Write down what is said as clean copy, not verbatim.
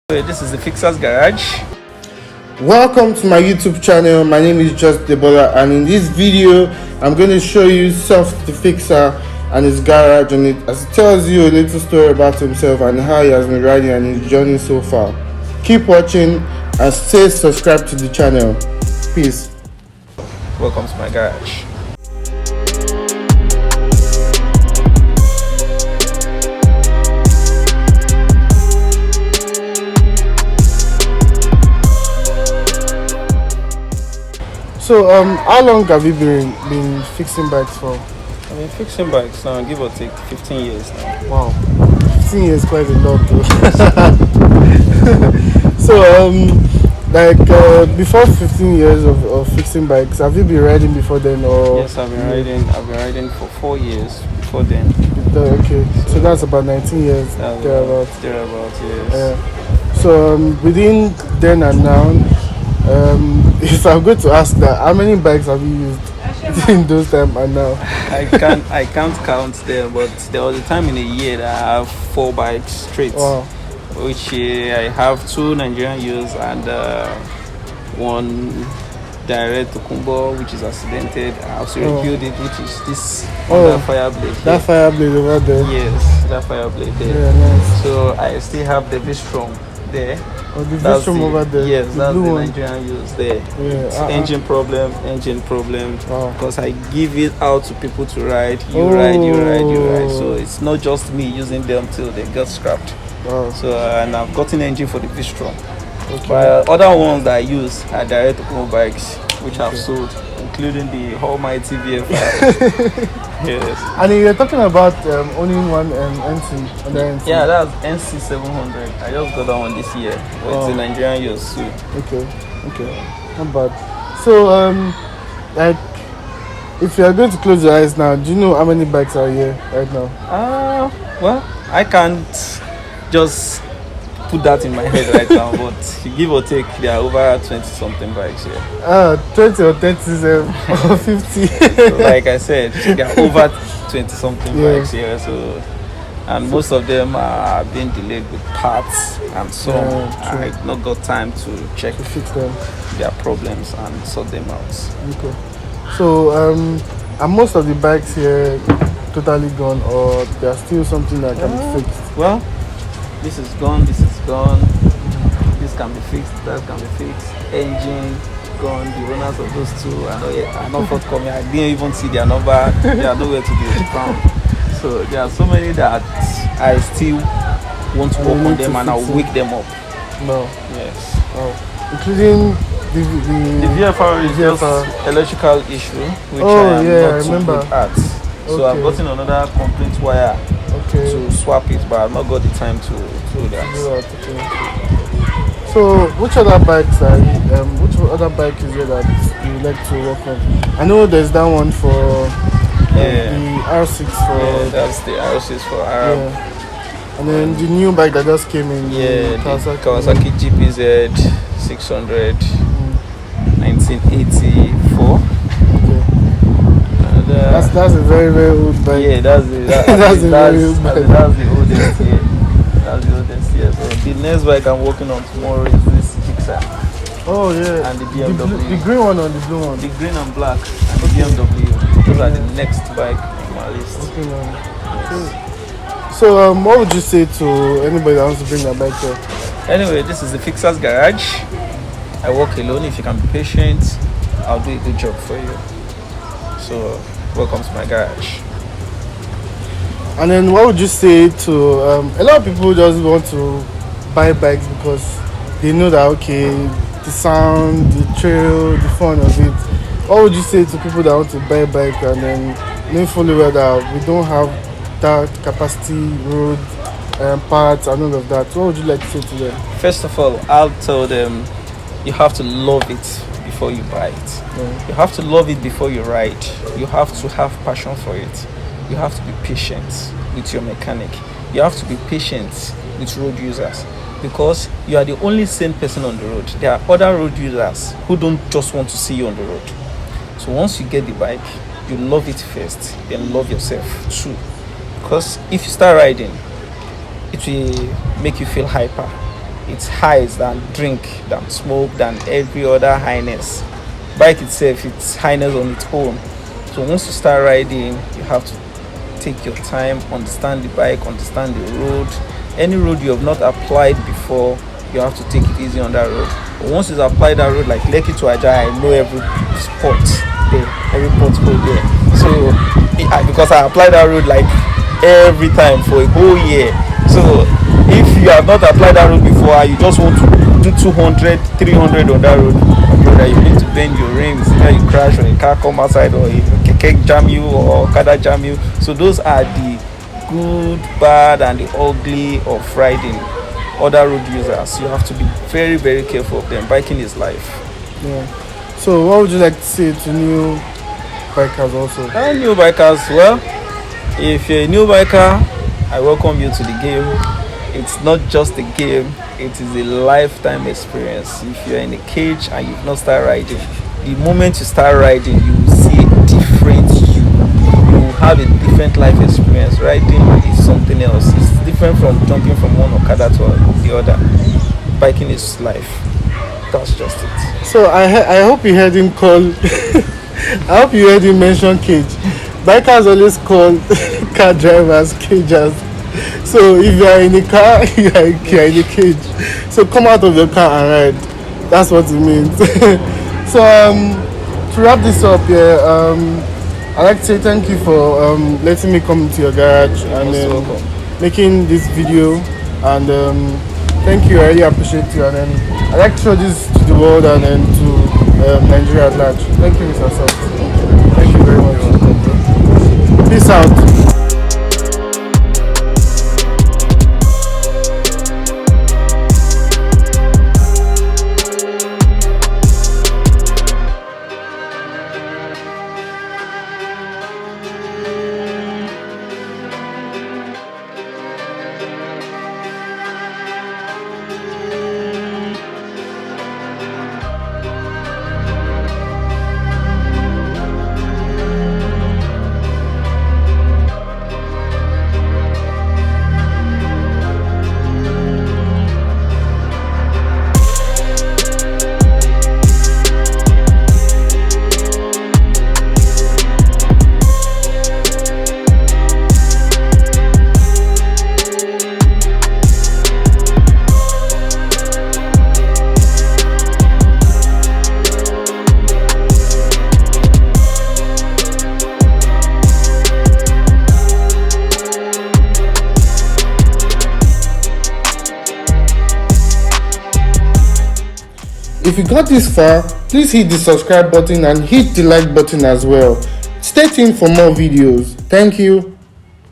This is the Fixer's Garage. Welcome to my YouTube channel. My name is Just Debola, and in this video I'm going to show you Soft the Fixer and his garage on it, as it tells you a little story about himself and how he has been riding and his journey so far. Keep watching and stay subscribed to the channel. Peace. Welcome to my garage. So how long have you been fixing bikes for? I've been fixing bikes now, give or take 15 years now. Wow, 15 years quite a lot though. So before 15 years of fixing bikes, have you been riding before then? Or yes, I've been riding for 4 years before then. Okay, so that's about 19 years thereabouts. Yes. So within then and now, if I'm going to ask that, how many bikes have you used in those time and now? I can't count them, but there was a time in a year that I have 4 bikes straight. Wow. Which I have 2 Nigerian use and one direct to Kumbo, which is accidented. I also rebuilt it, which is this fire blade. That fire blade over there. Yes, that fire blade there. Yeah, nice. So I still have the V-Strom there. Oh, the V-Strom over there. Yes, that's the one. Nigerian use there. Yeah. Engine problem. Wow. Because I give it out to people to ride. You ride. So it's not just me using them till they get scrapped. Wow. So and I've gotten engine for the V-Strom. Okay. But other ones that I use are direct to bikes, which I've sold, including the almighty VFI. Yes. And you're talking about owning one NC. Yeah, that's NC 700. I just got that one this year. But it's a Nigerian use too. Okay, not bad. So if you are going to close your eyes now, do you know how many bikes are here right now? Well, I can't just put that in my head right now, but give or take, there are over 20 something bikes here. 20 or 30 or 50. So like I said, there are over 20 something bikes here. So, and most of them are being delayed with parts, and so I've not got time to check to fix them, their problems and sort them out. Okay. So are most of the bikes here totally gone, or there's still something that can be fixed? Well, this is gone, this can be fixed, that can be fixed. Engine gone, the owners of those two are not forthcoming. I didn't even see their number, they are nowhere to be found. So there are so many that I still want to work on them, and I'll wake them up. No. Yes. Oh. Including the VFR is just electrical issue, which I am not too good at. So I've gotten another complaint wire to swap it, but I've not got the time to do that. So which other bikes which other bike is there that you like to work on? I know there's that one for the R6 for that's the R6 for Arab. And then the new bike that just came in, the Kawasaki GPZ 600 1984. That's a very, very old bike. Yeah, that's the oldest. That's the oldest. Yeah. So the next bike I'm working on tomorrow is this Gixxer. Oh yeah. And the BMW. The green one or the blue one? The green and black and the BMW. Those are the next bike on my list. Okay. So what would you say to anybody that wants to bring their bike here? Anyway, this is the Fixer's Garage. I work alone. If you can be patient, I'll do a good job for you. So welcome to my garage. And then what would you say to a lot of people just want to buy bikes because they know that the sound, the trail, the fun of it. What would you say to people that want to buy a bike and then knowing fully well that we don't have that capacity, road, parts and all of that? What would you like to say to them? First of all, I'll tell them you have to love it before you buy it. You have to love it before you ride. You have to have passion for it. You have to be patient with your mechanic. You have to be patient with road users, because you are the only sane person on the road. There are other road users who don't just want to see you on the road. So once you get the bike, you love it first, then love yourself too. Because if you start riding, it will make you feel hyper. It's highs than drink, than smoke, than every other highness. Bike itself, it's highness on its own. So once you start riding, you have to take your time, understand the bike, understand the road. Any road you have not applied before, you have to take it easy on that road. But once you've applied that road, like Lekki to Ajah, I know every spot there, every pothole there. So because I applied that road like every time for a whole year. So if you have not applied that road before and you just want to do 200, 300 on that road, brother, you need to bend your rims. Either you crash or a car come outside, or a keke jam you, or Okada jam you. So those are the good, bad and the ugly of riding. Other road users, you have to be very, very careful of them. Biking is life. Yeah. So what would you like to say to new bikers also? New bikers, well, if you're a new biker, I welcome you to the game. It's not just a game, it is a lifetime experience. If you're in a cage and you've not started riding, the moment you start riding, you will see a different you. You will have a different life experience. Riding is something else. It's different from jumping from one Okada to the other. Biking is life. That's just it. So I hope you heard him call. I hope you heard him mention cage. Bikers always call car drivers cagers. So if you are in a car, you are in a cage. So come out of your car and ride. That's what it means. So to wrap this up, I'd like to say thank you for letting me come into your garage and making this video. And thank you, I really appreciate you. And then I'd like to show this to the world and then to Nigeria at large. Thank you, Mr. Soft. Thank you very much. Peace out. If you got this far, please hit the subscribe button and hit the like button as well. Stay tuned for more videos. Thank you.